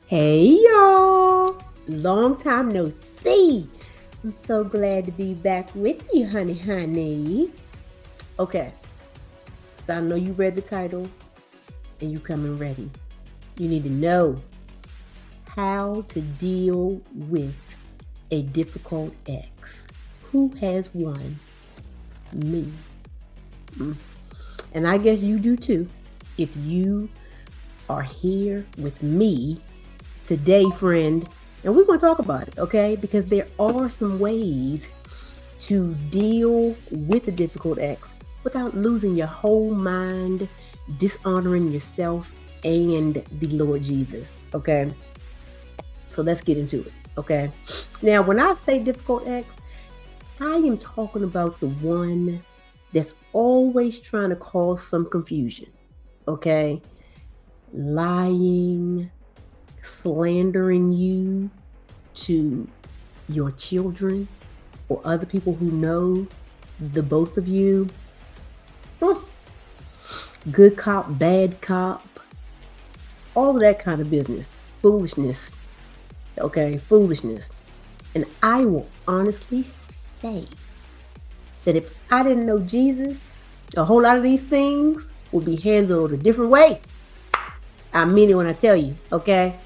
Hey y'all! Long time no see. I'm so glad to be back with you, honey. Okay, so I know you read the title and you coming ready. You need to know how to deal with a difficult ex. Who has won? Me. And I guess you do too. If you are here with me today, friend, and we're going to talk about it, okay? Because there are some ways to deal with a difficult ex without losing your whole mind, dishonoring yourself and the Lord Jesus, okay? So let's get into it, okay? Now, when I say difficult ex, I am talking about the one that's always trying to cause some confusion, okay? Lying, slandering you to your children or other people who know the both of you. Good cop, bad cop, all of that kind of business. Foolishness. Okay, foolishness. And I will honestly say that if I didn't know Jesus, a whole lot of these things would be handled a different way. I mean it when I tell you, okay?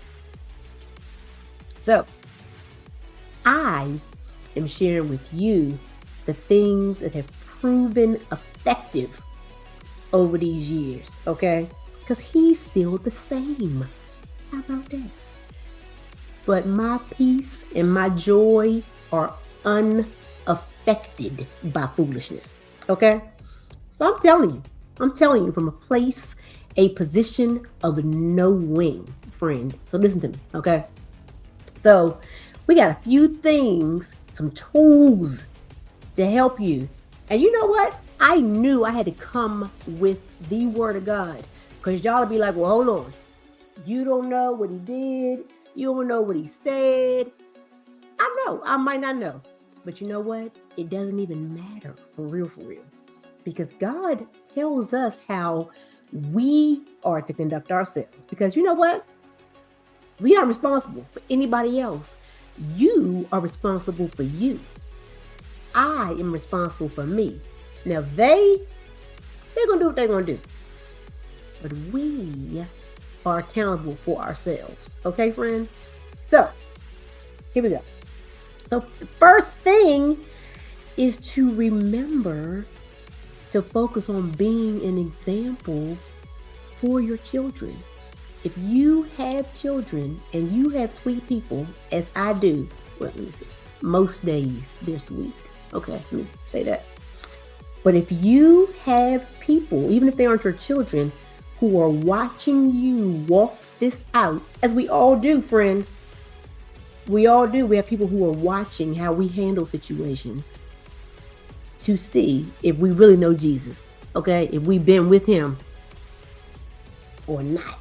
So, I am sharing with you the things that have proven effective over these years, okay? Because he's still the same. How about that? But my peace and my joy are unaffected by foolishness, okay? So I'm telling you from a place, a position of knowing, friend. So listen to me, okay? So we got a few things, some tools to help you. And you know what? I knew I had to come with the word of God. Because y'all will be like, well, hold on. You don't know what he did. You don't know what he said. I know. I might not know. But you know what? It doesn't even matter for real, for real. Because God tells us how we are to conduct ourselves. Because you know what? We aren't responsible for anybody else. You are responsible for you. I am responsible for me. Now they're gonna do what they're gonna do. But we are accountable for ourselves. Okay, friend? So here we go. So the first thing is to remember to focus on being an example for your children. If you have children and you have sweet people, as I do, well, let me see, most days they're sweet. Okay, let me say that. But if you have people, even if they aren't your children, who are watching you walk this out, as we all do, friend, we all do. We have people who are watching how we handle situations to see if we really know Jesus, okay? If we've been with him or not.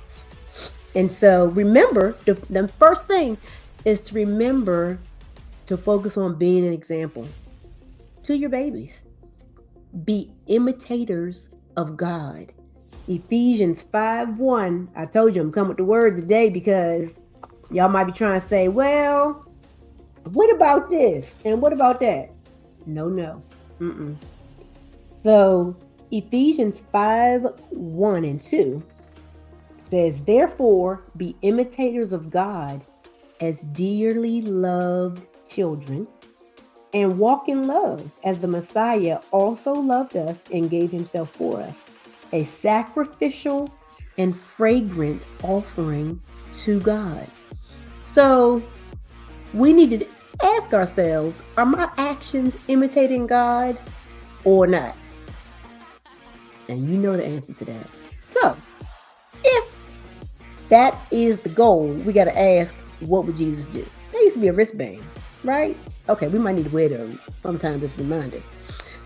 And so remember, the first thing is to remember to focus on being an example to your babies. Be imitators of God. Ephesians 5:1. I told you I'm coming with the word today because y'all might be trying to say, well, what about this? And what about that? No, no. Mm-mm. So Ephesians 5:1 and 2 says, therefore, be imitators of God as dearly loved children and walk in love as the Messiah also loved us and gave himself for us, a sacrificial and fragrant offering to God. So we need to ask ourselves, are my actions imitating God or not? And you know the answer to that. So if that is the goal, we got to ask, what would Jesus do? There used to be a wristband, right? Okay, we might need to wear those sometimes as reminders.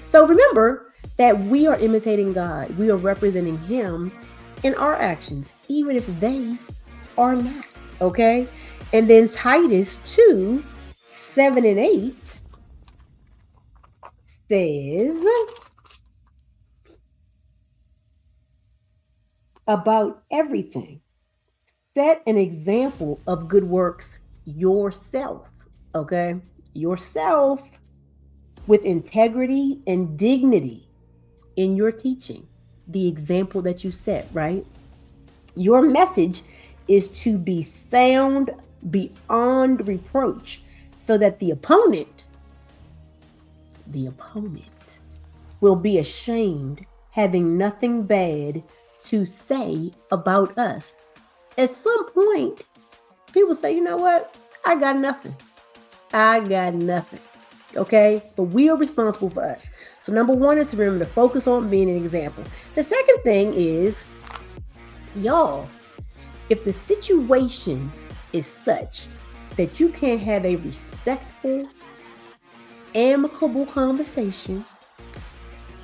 So remember that we are imitating God. We are representing him in our actions, even if they are not. Okay? And then Titus 2:7 and 8 says about everything. Set an example of good works yourself, okay? Yourself with integrity and dignity in your teaching. The example that you set, right? Your message is to be sound beyond reproach so that the opponent will be ashamed, having nothing bad to say about us. At some point, people say, you know what? I got nothing. I got nothing. Okay? But we are responsible for us. So, number one is to remember to focus on being an example. The second thing is, y'all, if the situation is such that you can't have a respectful, amicable conversation,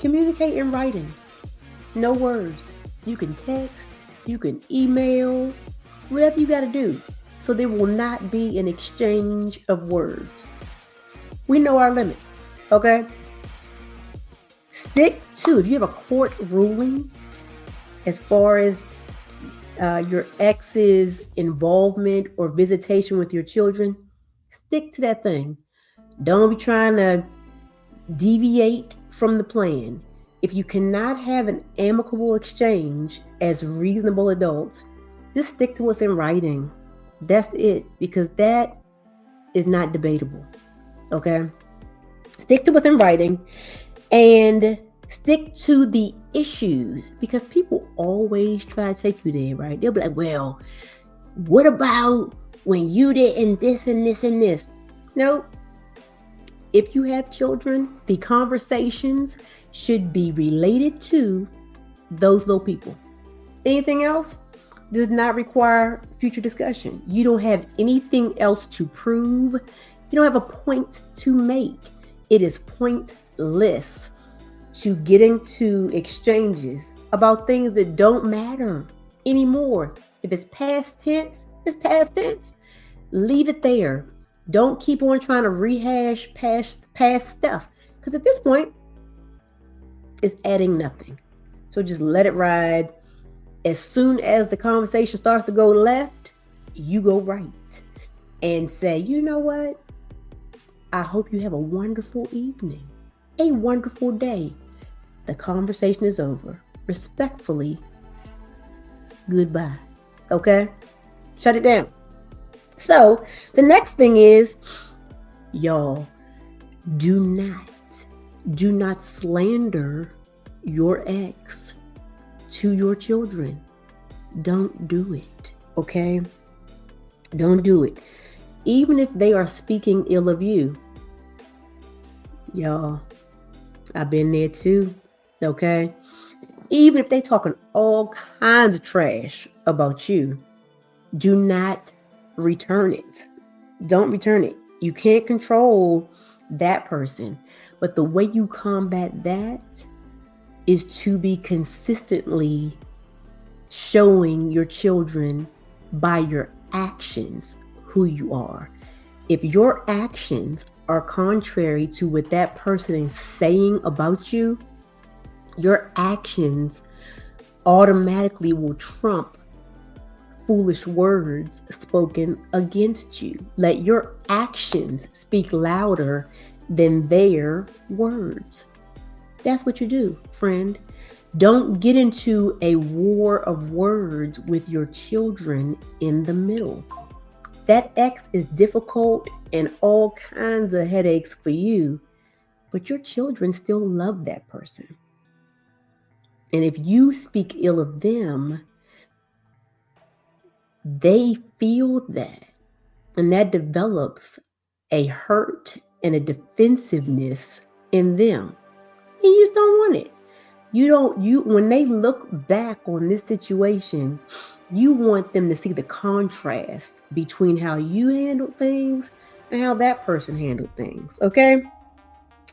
communicate in writing. No words. You can text, you can email, whatever you got to do. So there will not be an exchange of words. We know our limits, okay? Stick to, if you have a court ruling as far as your ex's involvement or visitation with your children, stick to that thing. Don't be trying to deviate from the plan. If you cannot have an amicable exchange as reasonable adults, just stick to what's in writing. That's it, because that is not debatable. Okay? Stick to what's in writing and stick to the issues, because people always try to take you there, right? They'll be like, well, what about when you did this and this and this? No. If you have children, the conversations should be related to those little people. Anything else does not require future discussion. You don't have anything else to prove. You don't have a point to make. It is pointless to get into exchanges about things that don't matter anymore. If it's past tense, it's past tense. Leave it there. Don't keep on trying to rehash past stuff, because at this point, it's adding nothing. So just let it ride. As soon as the conversation starts to go left, you go right and say, you know what? I hope you have a wonderful evening, a wonderful day. The conversation is over. Respectfully, goodbye. Okay? Shut it down. So the next thing is, y'all, do not slander your ex to your children. Don't do it, okay? Don't do it. Even if they are speaking ill of you. Y'all, I've been there too, okay? Even if they talking all kinds of trash about you, do not return it. Don't return it. You can't control that person. But the way you combat that is to be consistently showing your children by your actions who you are. If your actions are contrary to what that person is saying about you, your actions automatically will trump foolish words spoken against you. Let your actions speak louder than their words. That's what you do, friend. Don't get into a war of words with your children in the middle. That ex is difficult and all kinds of headaches for you, but your children still love that person. And if you speak ill of them, they feel that, and that develops a hurt and a defensiveness in them. And you just don't want it. When they look back on this situation, you want them to see the contrast between how you handled things and how that person handled things. Okay?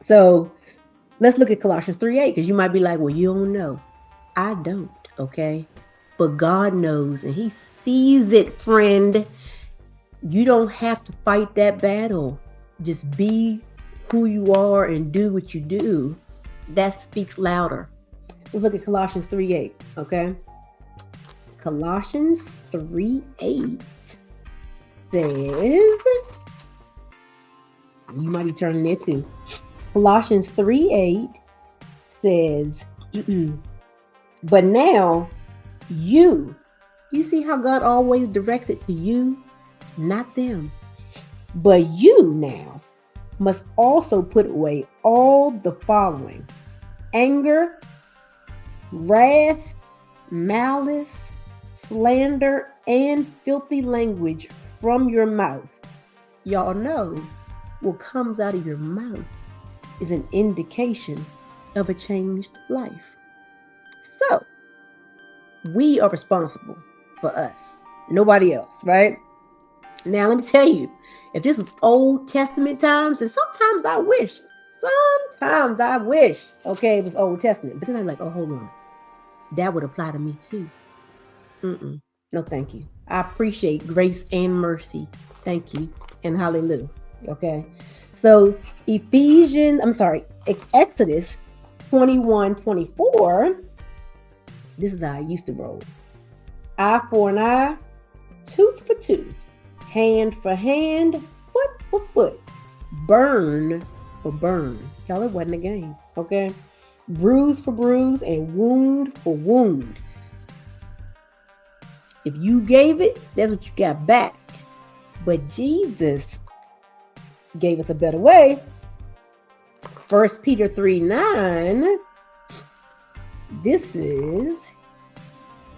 So let's look at Colossians 3:8, because you might be like, well, you don't know. I don't, okay? But God knows, and He sees it, friend. You don't have to fight that battle. Just be who you are and do what you do. That speaks louder. So look at Colossians 3:8, okay? Colossians 3:8 says, you might be turning there too. Colossians 3:8 says, but now you see how God always directs it to you, not them. But you now must also put away all the following: anger, wrath, malice, slander, and filthy language from your mouth. Y'all know what comes out of your mouth is an indication of a changed life. So, we are responsible for us, nobody else, right? Now, let me tell you, if this was Old Testament times, and sometimes I wish, okay, it was Old Testament, but then I'm like, oh, hold on, that would apply to me too. No, thank you. I appreciate grace and mercy. Thank you and hallelujah. Okay, so Exodus 21:24. This is how I used to roll: eye for an eye, tooth for tooth, hand for hand, foot for foot, burn for burn. Y'all, it wasn't a game, okay? Bruise for bruise and wound for wound. If you gave it, that's what you got back. But Jesus gave us a better way. 1 Peter 3:9. This is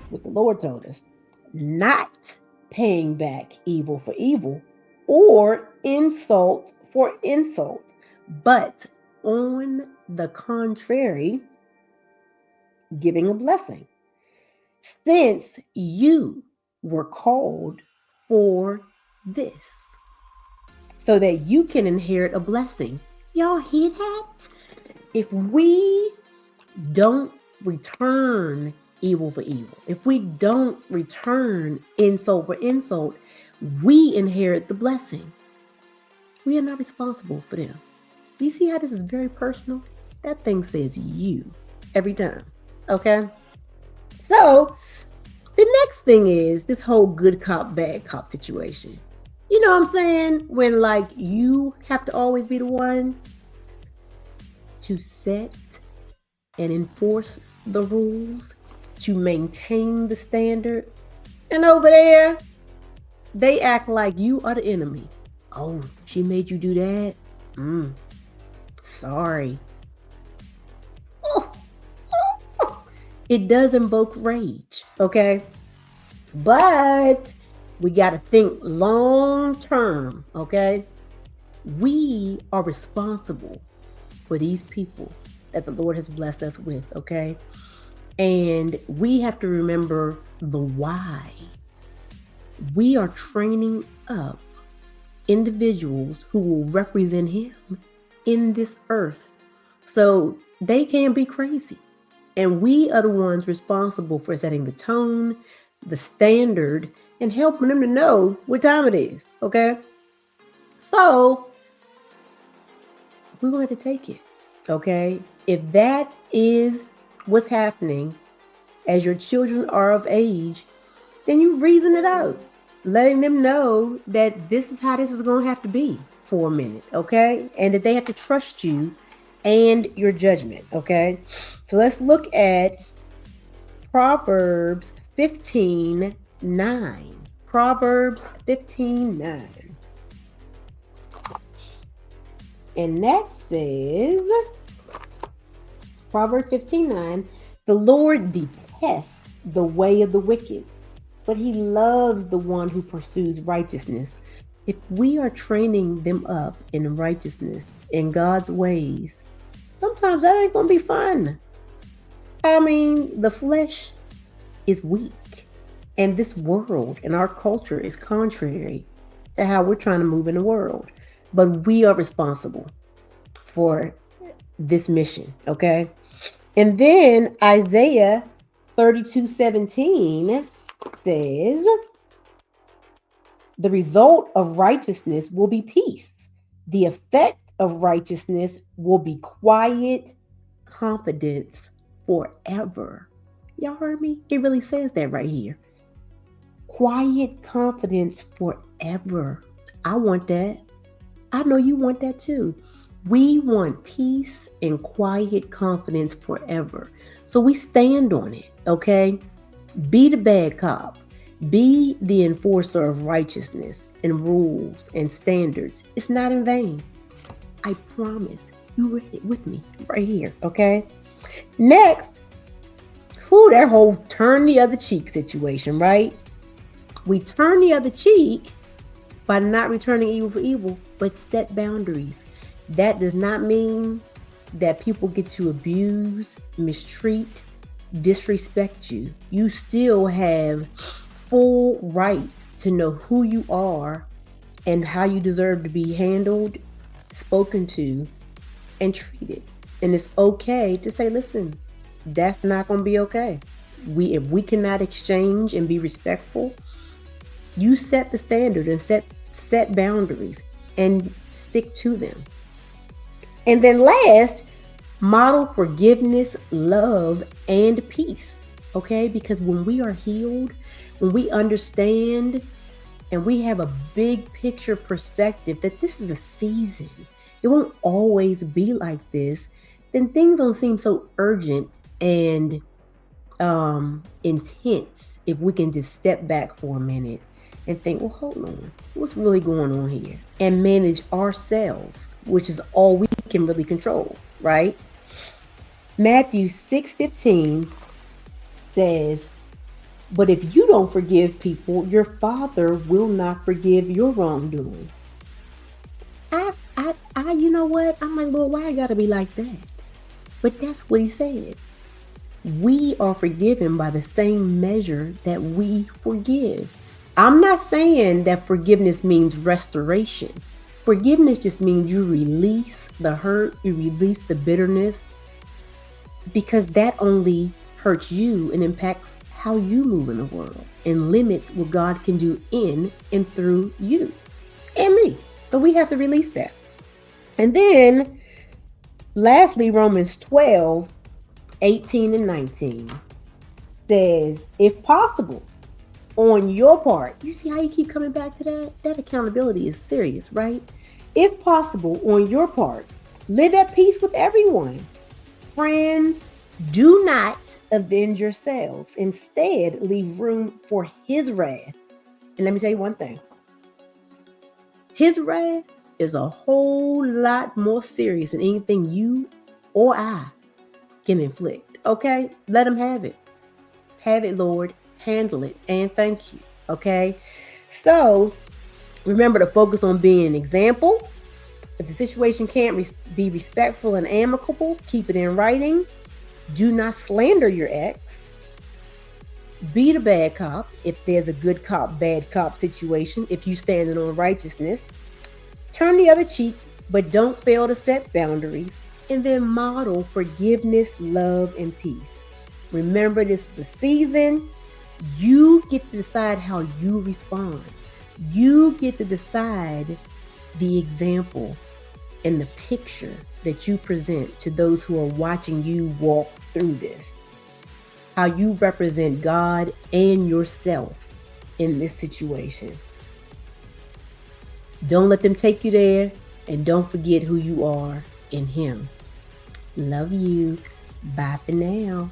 what the Lord told us: not paying back evil for evil or insult for insult, but on the contrary, giving a blessing, since you were called for this, so that you can inherit a blessing. Y'all hear that? If we don't return evil for evil, if we don't return insult for insult, we inherit the blessing. We are not responsible for them. Do you see how this is very personal? That thing says you every time. Okay? So, the next thing is this whole good cop, bad cop situation. You know what I'm saying? When like you have to always be the one to set and enforce the rules, to maintain the standard. And over there, they act like you are the enemy. Oh, she made you do that? Sorry. It does invoke rage, okay? But we got to think long term, okay? We are responsible for these people that the Lord has blessed us with, okay? And we have to remember the why. We are training up individuals who will represent Him in this earth, so they can't be crazy. And we are the ones responsible for setting the tone, the standard, and helping them to know what time it is, okay? So we're going to take it, okay? If that is what's happening as your children are of age, then you reason it out, letting them know that this is how this is going to have to be for a minute, okay? And that they have to trust you and your judgment, okay? So let's look at Proverbs 15:9. Proverbs 15:9. And that says, Proverbs 15:9, the Lord detests the way of the wicked, but He loves the one who pursues righteousness. If we are training them up in righteousness, in God's ways, sometimes that ain't going to be fun. I mean, the flesh is weak, and this world and our culture is contrary to how we're trying to move in the world. But we are responsible for this mission, okay? And then Isaiah 32:17 says, the result of righteousness will be peace. The effect of righteousness will be quiet confidence forever. Y'all heard me? It really says that right here. Quiet confidence forever. I want that. I know you want that too. We want peace and quiet confidence forever. So we stand on it, okay? Be the bad cop. Be the enforcer of righteousness and rules and standards. It's not in vain. I promise. You read it with me right here, okay? Next, that whole turn the other cheek situation, right? We turn the other cheek by not returning evil for evil, but set boundaries. That does not mean that people get to abuse, mistreat, disrespect you. You still have full rights to know who you are and how you deserve to be handled, spoken to, and treated. And it's okay to say, listen, that's not going to be okay. If we cannot exchange and be respectful, you set the standard and set boundaries and stick to them. And then last, model forgiveness, love, and peace. Okay? Because when we are healed, when we understand and we have a big picture perspective that this is a season, it won't always be like this, then things don't seem so urgent and intense if we can just step back for a minute and think, well, hold on, what's really going on here? And manage ourselves, which is all we can really control, right? Matthew 6:15 says, but if you don't forgive people, your Father will not forgive your wrongdoing. You know what? I'm like, Lord, why I gotta be like that? But that's what he said. We are forgiven by the same measure that we forgive. I'm not saying that forgiveness means restoration. Forgiveness just means you release the hurt, you release the bitterness, because that only hurts you and impacts how you move in the world and limits what God can do in and through you and me. So we have to release that. And then lastly, Romans 12:18 and 19 says, if possible, on your part, you see how you keep coming back to that? That accountability is serious, right? If possible, on your part, live at peace with everyone. Friends, do not avenge yourselves. Instead, leave room for his wrath. And let me tell you one thing. His wrath is a whole lot more serious than anything you or I can inflict. Okay? Let him have it. Have it, Lord. Handle it. And thank you. Okay? So, remember to focus on being an example. If the situation can't be respectful and amicable, keep it in writing. Do not slander your ex. Be the bad cop if there's a good cop, bad cop situation, if you standing on righteousness. Turn the other cheek, but don't fail to set boundaries. And then model forgiveness, love, and peace. Remember, this is a season. You get to decide how you respond. You get to decide the example and the picture that you present to those who are watching you walk through this. How you represent God and yourself in this situation. Don't let them take you there, and don't forget who you are in him. Love you. Bye for now.